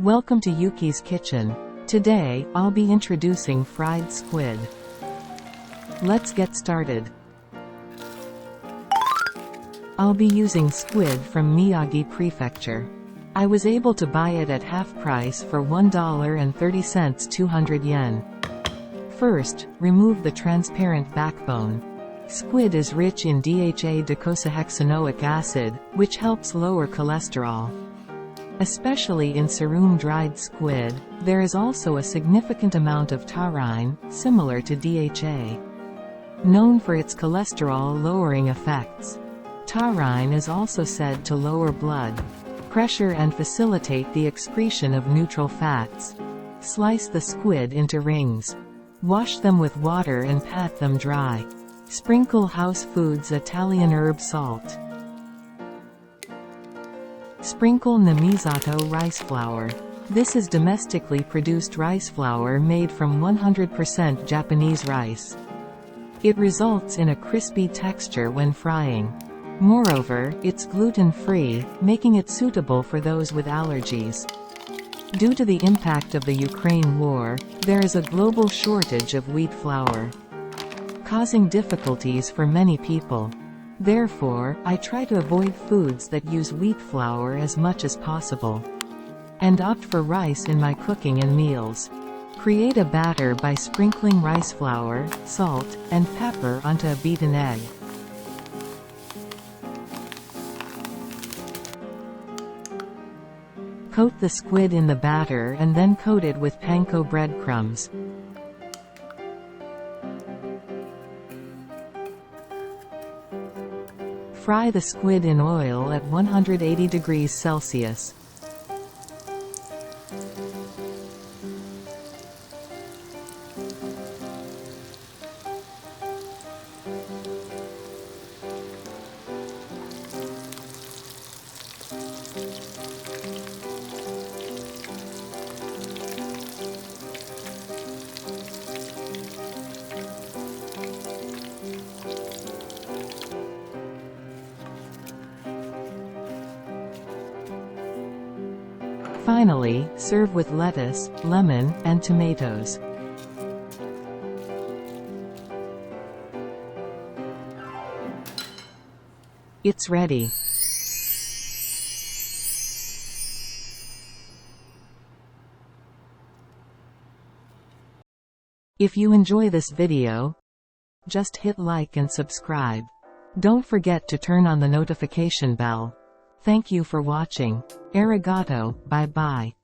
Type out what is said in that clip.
Welcome to Yuki's Kitchen. Today, I'll be introducing fried squid. Let's get started. I'll be using squid from Miyagi Prefecture. I was able to buy it at half price for $1.30, 200 yen. First, remove the transparent backbone. Squid is rich in DHA-docosahexaenoic acid, which helps lower cholesterol. Especially in surround dried squid, there is also a significant amount of taurine, similar to DHA. Known for its cholesterol-lowering effects. Taurine is also said to lower blood pressure and facilitate the excretion of neutral fats. Slice the squid into rings. Wash them with water and pat them dry. Sprinkle Housefoods Italian herb salt. Sprinkle NAMISATO rice flour. This is domestically produced rice flour made from 100% Japanese rice. It results in a crispy texture when frying. Moreover, it's gluten-free, making it suitable for those with allergies. Due to the impact of the Ukraine war, there is a global shortage of wheat flour, causing difficulties for many people. Therefore, I try to avoid foods that use wheat flour as much as possible, and opt for rice in my cooking and meals. Create a batter by sprinkling rice flour, salt, and pepper onto a beaten egg. Coat the squid in the batter and then coat it with panko breadcrumbs. Fry the squid in oil at 180 degrees Celsius. Finally, serve with lettuce, lemon, and tomatoes. It's ready. If you enjoy this video, just hit like and subscribe. Don't forget to turn on the notification bell. Thank you for watching. Arigato, bye bye.